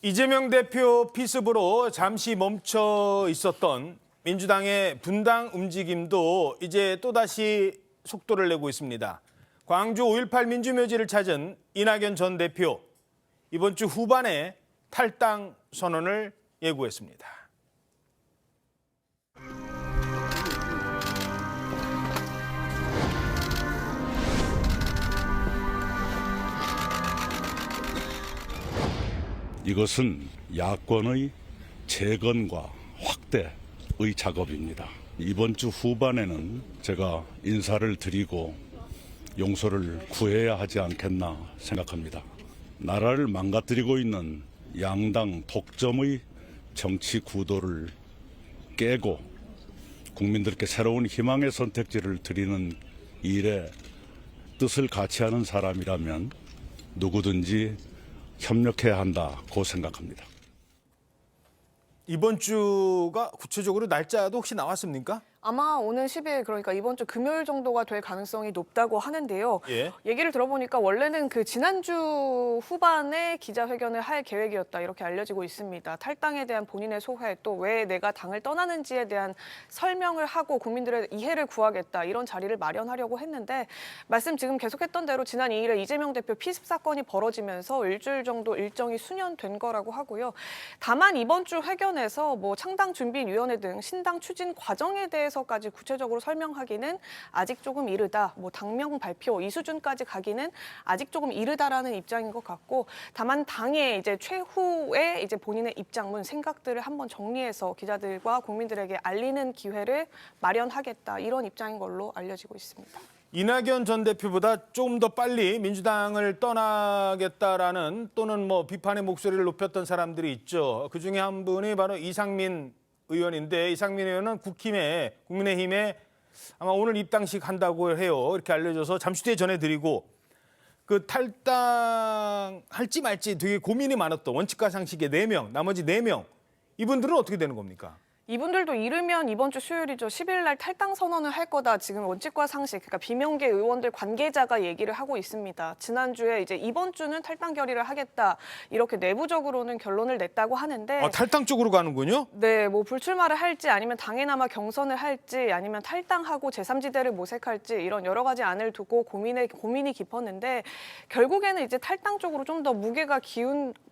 이재명 대표 피습으로 잠시 멈춰 있었던 민주당의 분당 움직임도 이제 또다시 속도를 내고 있습니다. 광주 5.18 민주묘지를 찾은 이낙연 전 대표, 이번 주 후반에 탈당 선언을 예고했습니다. 이것은 야권의 재건과 확대의 작업입니다. 이번 주 후반에는 제가 인사를 드리고 용서를 구해야 하지 않겠나 생각합니다. 나라를 망가뜨리고 있는 양당 독점의 정치 구도를 깨고 국민들께 새로운 희망의 선택지를 드리는 일에 뜻을 같이 하는 사람이라면 누구든지 협력해야 한다고 생각합니다. 이번 주가 구체적으로 날짜도 혹시 나왔습니까? 아마 오는 10일, 그러니까 이번 주 금요일 정도가 될 가능성이 높다고 하는데요. 예. 얘기를 들어보니까 원래는 그 지난주 후반에 기자회견을 할 계획이었다, 이렇게 알려지고 있습니다. 탈당에 대한 본인의 소회, 또 왜 내가 당을 떠나는지에 대한 설명을 하고 국민들의 이해를 구하겠다, 이런 자리를 마련하려고 했는데, 말씀 지금 계속했던 대로 지난 2일에 이재명 대표 피습 사건이 벌어지면서 일주일 정도 일정이 수년된 거라고 하고요. 다만 이번 주 회견에서 뭐 창당준비위원회 등 신당 추진 과정에 대해서까지 구체적으로 설명하기는 아직 조금 이르다, 뭐 당명 발표 이 수준까지 가기는 아직 조금 이르다라는 입장인 것 같고, 다만 당의 이제 최후의 이제 본인의 입장문, 생각들을 한번 정리해서 기자들과 국민들에게 알리는 기회를 마련하겠다, 이런 입장인 걸로 알려지고 있습니다. 이낙연 전 대표보다 조금 더 빨리 민주당을 떠나겠다라는 또는 뭐 비판의 목소리를 높였던 사람들이 있죠. 그중에 한 분이 바로 이상민 의원인데, 이상민 의원은 국민의힘에 아마 오늘 입당식 한다고 해요. 이렇게 알려져서 잠시 뒤에 전해드리고, 그 탈당할지 말지 되게 고민이 많았던 원칙과 상식의 4명, 나머지 4명, 이분들은 어떻게 되는 겁니까? 이분들도 이르면 이번 주 수요일이죠. 10일 날 탈당 선언을 할 거다. 지금 원칙과 상식, 그러니까 비명계 의원들 관계자가 얘기를 하고 있습니다. 지난주에 이제 이번 주는 탈당 결의를 하겠다, 이렇게 내부적으로는 결론을 냈다고 하는데, 탈당 쪽으로 가는군요. 네, 뭐 불출마를 할지 아니면 당에 남아 경선을 할지 아니면 탈당하고 제3지대를 모색할지, 이런 여러 가지 안을 두고 고민이 깊었는데, 결국에는 이제 탈당 쪽으로 좀 더 무게가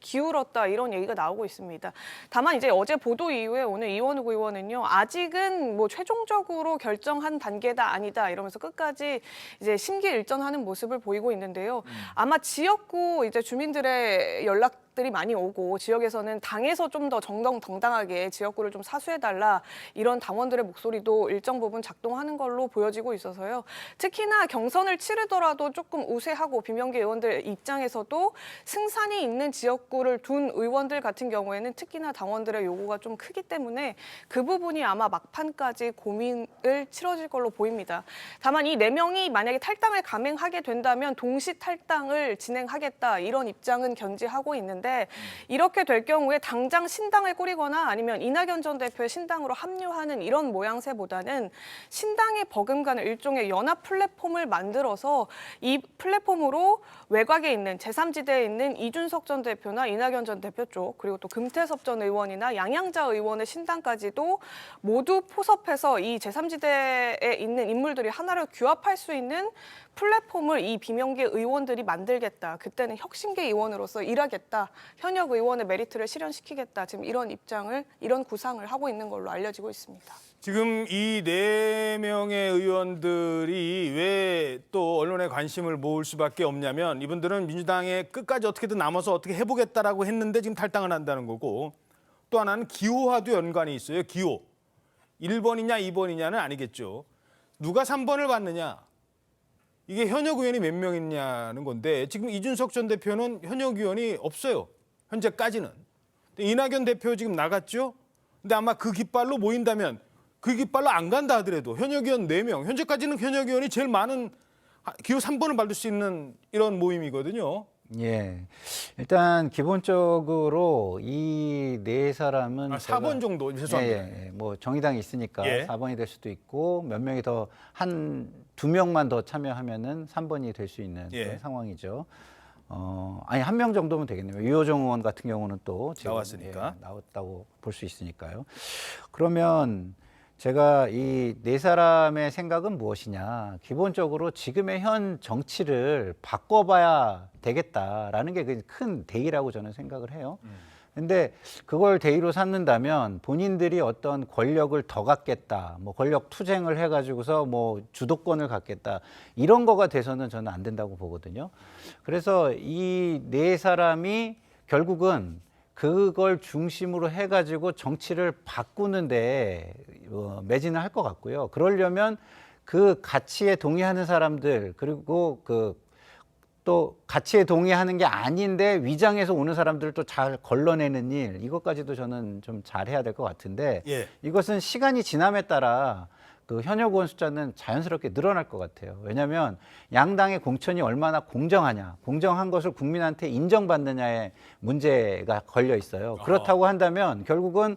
기울었다, 이런 얘기가 나오고 있습니다. 다만 이제 어제 보도 이후에 오늘 이원욱 의원은요, 아직은 뭐 최종적으로 결정한 단계다 아니다, 이러면서 끝까지 이제 심기일전하는 모습을 보이고 있는데요. 아마 지역구 이제 주민들의 연락들이 많이 오고, 지역에서는 당에서 좀 더 정정당당하게 지역구를 좀 사수해달라, 이런 당원들의 목소리도 일정 부분 작동하는 걸로 보여지고 있어서요. 특히나 경선을 치르더라도 조금 우세하고 비명계 의원들 입장에서도 승산이 있는 지역구를 둔 의원들 같은 경우에는 특히나 당원들의 요구가 좀 크기 때문에 그 부분이 아마 막판까지 고민을 치러질 걸로 보입니다. 다만 이 4명이 만약에 탈당을 감행하게 된다면 동시 탈당을 진행하겠다, 이런 입장은 견지하고 있는데, 이렇게 될 경우에 당장 신당을 꾸리거나 아니면 이낙연 전 대표의 신당으로 합류하는 이런 모양새보다는 신당에 버금가는 일종의 연합 플랫폼을 만들어서 이 플랫폼으로 외곽에 있는 제3지대에 있는 이준석 전 대표나 이낙연 전 대표 쪽, 그리고 또 금태섭 전 의원이나 양양자 의원의 신당까지도 모두 포섭해서 이 제3지대에 있는 인물들이 하나로 규합할 수 있는 플랫폼을 이 비명계 의원들이 만들겠다. 그때는 혁신계 의원으로서 일하겠다. 현역 의원의 메리트를 실현시키겠다. 지금 이런 구상을 하고 있는 걸로 알려지고 있습니다. 지금 이 4명의 의원들이 왜 또 언론의 관심을 모을 수밖에 없냐면, 이분들은 민주당에 끝까지 어떻게든 남아서 어떻게 해보겠다라고 했는데 지금 탈당을 한다는 거고, 또 하나는 기호와도 연관이 있어요. 기호. 1번이냐 2번이냐는 아니겠죠. 누가 3번을 받느냐. 이게 현역 의원이 몇 명 있냐는 건데, 지금 이준석 전 대표는 현역 의원이 없어요. 현재까지는. 이낙연 대표 지금 나갔죠. 근데 아마 그 깃발로 모인다면, 그 깃발로 안 간다 하더라도 현역 의원 4명, 현재까지는 현역 의원이 제일 많은 기호 3번을 받을 수 있는 이런 모임이거든요. 예. 일단 기본적으로 이 4사람은 4번 정도, 죄송합니다. 뭐 정의당이 있으니까 예. 4번이 될 수도 있고, 몇 명이 더 한 2명만 더 참여하면은 3번이 될 수 있는 예. 그런 상황이죠. 아니 한 명 정도면 되겠네요. 유호정 의원 같은 경우는 또 지금 나왔으니까. 나왔다고 볼 수 있으니까요. 그러면 제가 이 네 사람의 생각은 무엇이냐? 기본적으로 지금의 현 정치를 바꿔봐야 되겠다라는 게 큰 대의라고 저는 생각을 해요. 근데 그걸 대의로 삼는다면 본인들이 어떤 권력을 더 갖겠다, 뭐 권력 투쟁을 해가지고서 뭐 주도권을 갖겠다 이런 거가 돼서는 저는 안 된다고 보거든요. 그래서 이 네 사람이 결국은 그걸 중심으로 해가지고 정치를 바꾸는데 매진을 할 것 같고요. 그러려면 그 가치에 동의하는 사람들 그리고 또 가치에 동의하는 게 아닌데 위장해서 오는 사람들을 또 잘 걸러내는 일 이것까지도 저는 좀 잘해야 될 것 같은데 예. 이것은 시간이 지남에 따라 그 현역 의원 숫자는 자연스럽게 늘어날 것 같아요. 왜냐하면 양당의 공천이 얼마나 공정하냐, 공정한 것을 국민한테 인정받느냐에 문제가 걸려 있어요. 그렇다고 한다면 결국은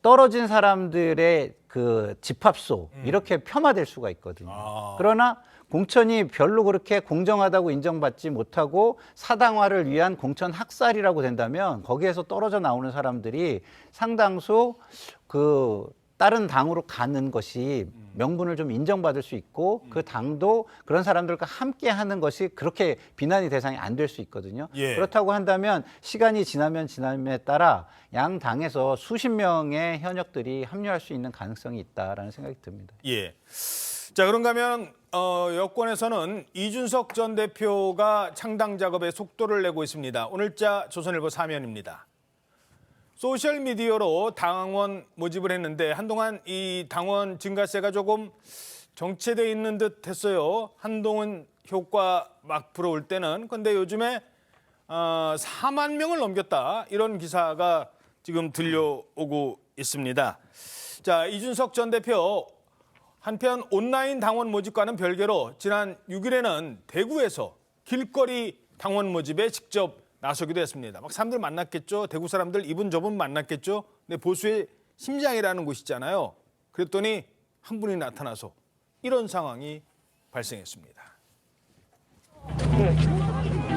떨어진 사람들의 그 집합소 이렇게 폄하될 수가 있거든요. 그러나 공천이 별로 그렇게 공정하다고 인정받지 못하고 사당화를 위한 공천 학살이라고 된다면 거기에서 떨어져 나오는 사람들이 상당수 그 다른 당으로 가는 것이 명분을 좀 인정받을 수 있고 그 당도 그런 사람들과 함께 하는 것이 그렇게 비난의 대상이 안 될 수 있거든요. 예. 그렇다고 한다면 시간이 지나면 지남에 따라 양 당에서 수십 명의 현역들이 합류할 수 있는 가능성이 있다라는 생각이 듭니다. 예. 자, 그런가 하면 여권에서는 이준석 전 대표가 창당 작업에 속도를 내고 있습니다. 오늘자 조선일보 사면입니다. 소셜미디어로 당원 모집을 했는데 한동안 이 당원 증가세가 조금 정체돼 있는 듯 했어요. 한동훈 효과 막 불어올 때는. 근데 요즘에 4만 명을 넘겼다. 이런 기사가 지금 들려오고 있습니다. 자, 이준석 전 대표 한편 온라인 당원 모집과는 별개로 지난 6일에는 대구에서 길거리 당원 모집에 직접 나서기도 했습니다. 막 사람들 만났겠죠. 대구 사람들 이분 저분 만났겠죠. 근데 보수의 심장이라는 곳이잖아요. 그랬더니 한 분이 나타나서 이런 상황이 발생했습니다.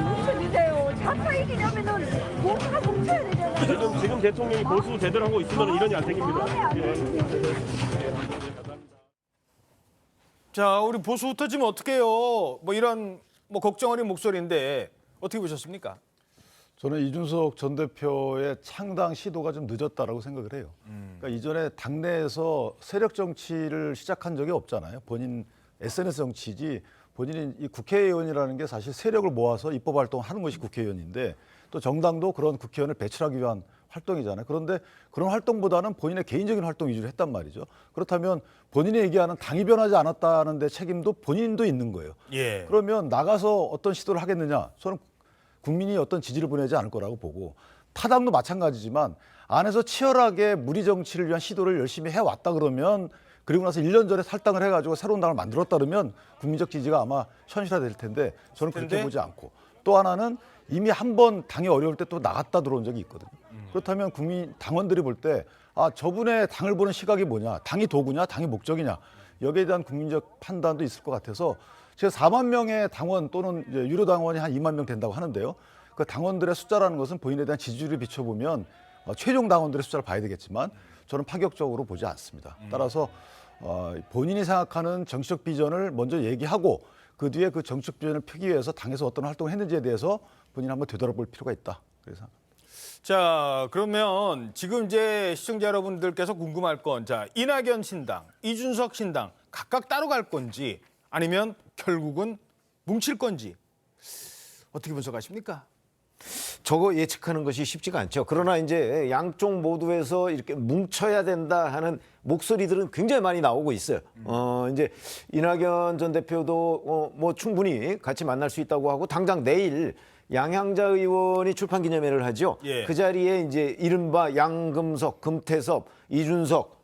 뭉쳐주세요. 자파 이기려면은 모두가 뭉쳐야 되잖아요. 지금 대통령이 보수 제대로 하고 있으면 이런 일 안 생깁니다. 자, 우리 보수 흩어지면 어떡해요? 뭐 이런 걱정 어린 목소리인데 어떻게 보셨습니까? 저는 이준석 전 대표의 창당 시도가 좀 늦었다라고 생각을 해요. 그러니까 이전에 당내에서 세력 정치를 시작한 적이 없잖아요. 본인 SNS 정치지 본인이 이 국회의원이라는 게 사실 세력을 모아서 입법 활동을 하는 것이 국회의원인데 또 정당도 그런 국회의원을 배출하기 위한 활동이잖아요. 그런데 그런 활동보다는 본인의 개인적인 활동 위주로 했단 말이죠. 그렇다면 본인이 얘기하는 당이 변하지 않았다는 데 책임도 본인도 있는 거예요. 예. 그러면 나가서 어떤 시도를 하겠느냐? 저는 국민이 어떤 지지를 보내지 않을 거라고 보고 타당도 마찬가지지만 안에서 치열하게 무리 정치를 위한 시도를 열심히 해왔다 그러면 그리고 나서 1년 전에 탈당을 해가지고 새로운 당을 만들었다 그러면 국민적 지지가 아마 현실화될 텐데 저는 그렇게 보지 않고 또 하나는 이미 한 번 당이 어려울 때 또 나갔다 들어온 적이 있거든요. 그렇다면 국민 당원들이 볼 때 저분의 당을 보는 시각이 뭐냐, 당이 도구냐, 당이 목적이냐 여기에 대한 국민적 판단도 있을 것 같아서 제가 4만 명의 당원 또는 이제 유료 당원이 한 2만 명 된다고 하는데요. 그 당원들의 숫자라는 것은 본인에 대한 지지율을 비춰보면 최종 당원들의 숫자를 봐야 되겠지만 저는 파격적으로 보지 않습니다. 따라서 본인이 생각하는 정치적 비전을 먼저 얘기하고 그 뒤에 그 정치적 비전을 펴기 위해서 당에서 어떤 활동을 했는지에 대해서 본인이 한번 되돌아볼 필요가 있다. 그래서 자, 그러면 지금 이제 시청자 여러분들께서 궁금할 건 자, 이낙연 신당, 이준석 신당 각각 따로 갈 건지 아니면 결국은 뭉칠 건지 어떻게 분석하십니까? 저거 예측하는 것이 쉽지가 않죠. 그러나 이제 양쪽 모두에서 이렇게 뭉쳐야 된다 하는 목소리들은 굉장히 많이 나오고 있어요. 이제 이낙연 전 대표도 뭐 충분히 같이 만날 수 있다고 하고 당장 내일 양향자 의원이 출판 기념회를 하죠. 예. 그 자리에 이제 이른바 양금석, 금태섭, 이준석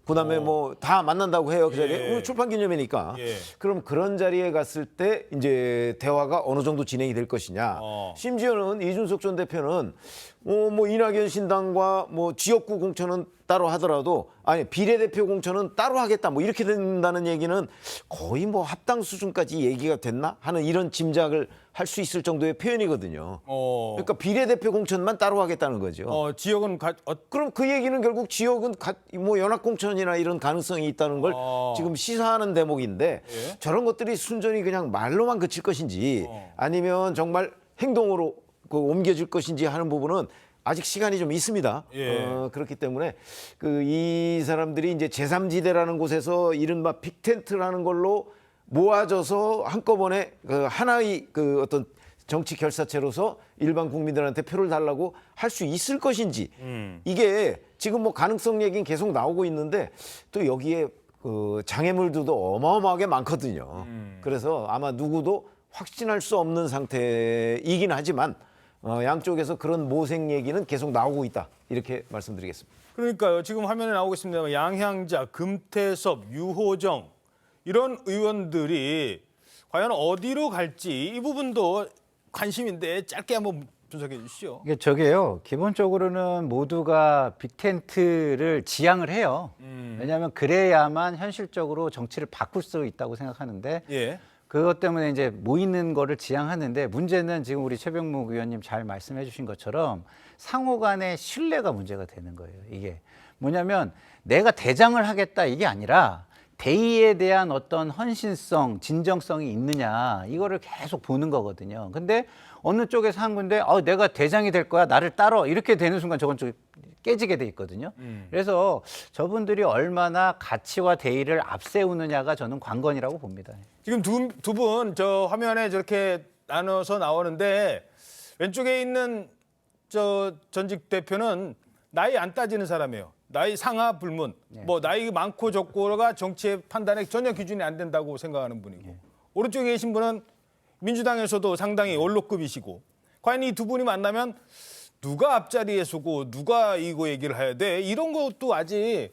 그다음에 뭐 다 만난다고 해요. 그 자리에 예. 출판 기념회니까. 예. 그럼 그런 자리에 갔을 때 이제 대화가 어느 정도 진행이 될 것이냐. 심지어는 이준석 전 대표는 뭐 이낙연 신당과 뭐 지역구 공천은 따로 하더라도 아니 비례대표 공천은 따로 하겠다 뭐 이렇게 된다는 얘기는 거의 뭐 합당 수준까지 얘기가 됐나 하는 이런 짐작을 할 수 있을 정도의 표현이거든요. 그러니까 비례대표 공천만 따로 하겠다는 거죠. 지역은 그럼 그 얘기는 결국 지역은 뭐 연합 공천이나 이런 가능성이 있다는 걸 지금 시사하는 대목인데 저런 것들이 순전히 그냥 말로만 그칠 것인지 아니면 정말 행동으로 옮겨질 것인지 하는 부분은 아직 시간이 좀 있습니다. 그렇기 때문에 이 사람들이 이제 제3지대라는 곳에서 이른바 빅텐트라는 걸로 모아져서 한꺼번에 하나의 어떤 정치 결사체로서 일반 국민들한테 표를 달라고 할 수 있을 것인지 이게 지금 뭐 가능성 얘기는 계속 나오고 있는데 또 여기에 장애물들도 어마어마하게 많거든요. 그래서 아마 누구도 확신할 수 없는 상태이긴 하지만 양쪽에서 그런 모색 얘기는 계속 나오고 있다. 이렇게 말씀드리겠습니다. 그러니까요. 지금 화면에 나오고 있습니다. 양향자, 금태섭, 유호정 이런 의원들이 과연 어디로 갈지 이 부분도 관심인데 짧게 한번 분석해 주시죠. 이게 저게요. 기본적으로는 모두가 빅텐트를 지향을 해요. 왜냐하면 그래야만 현실적으로 정치를 바꿀 수 있다고 생각하는데 예. 그것 때문에 이제 모이는 거를 지향하는데 문제는 지금 우리 최병묵 의원님 잘 말씀해 주신 것처럼 상호 간의 신뢰가 문제가 되는 거예요. 이게 뭐냐면 내가 대장을 하겠다 이게 아니라 대의에 대한 어떤 헌신성, 진정성이 있느냐 이거를 계속 보는 거거든요. 근데 어느 쪽에서 한 군데 내가 대장이 될 거야 나를 따라 이렇게 되는 순간 저건 좀 깨지게 돼 있거든요. 그래서 저분들이 얼마나 가치와 대의를 앞세우느냐가 저는 관건이라고 봅니다. 지금 두 분 저 화면에 저렇게 나눠서 나오는데 왼쪽에 있는 저 전직 대표는 나이 안 따지는 사람이에요. 나이 상하 불문. 뭐 나이 많고 적고가 정치의 판단에 전혀 기준이 안 된다고 생각하는 분이고 오른쪽에 계신 분은 민주당에서도 상당히 원로급이시고 과연 이 두 분이 만나면 누가 앞자리에 서고 누가 이거 얘기를 해야 돼 이런 것도 아직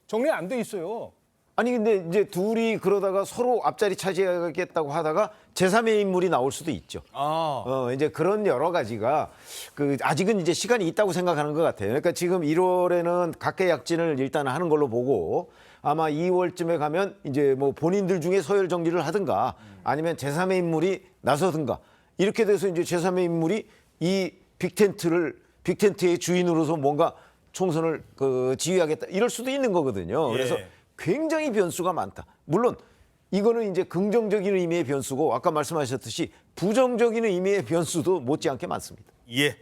정리 안 돼 있어요. 아니 근데 이제 둘이 그러다가 서로 앞자리 차지하겠다고 하다가 제3의 인물이 나올 수도 있죠. 이제 그런 여러 가지가 아직은 이제 시간이 있다고 생각하는 것 같아요. 그러니까 지금 1월에는 각계약진을 일단 하는 걸로 보고 아마 2월쯤에 가면 이제 뭐 본인들 중에 서열 정리를 하든가 아니면 제3의 인물이 나서든가 이렇게 돼서 이제 제3의 인물이 이 빅텐트의 주인으로서 뭔가 총선을 지휘하겠다 이럴 수도 있는 거거든요. 그래서 굉장히 변수가 많다. 물론 이거는 이제 긍정적인 의미의 변수고 아까 말씀하셨듯이 부정적인 의미의 변수도 못지않게 많습니다. 예.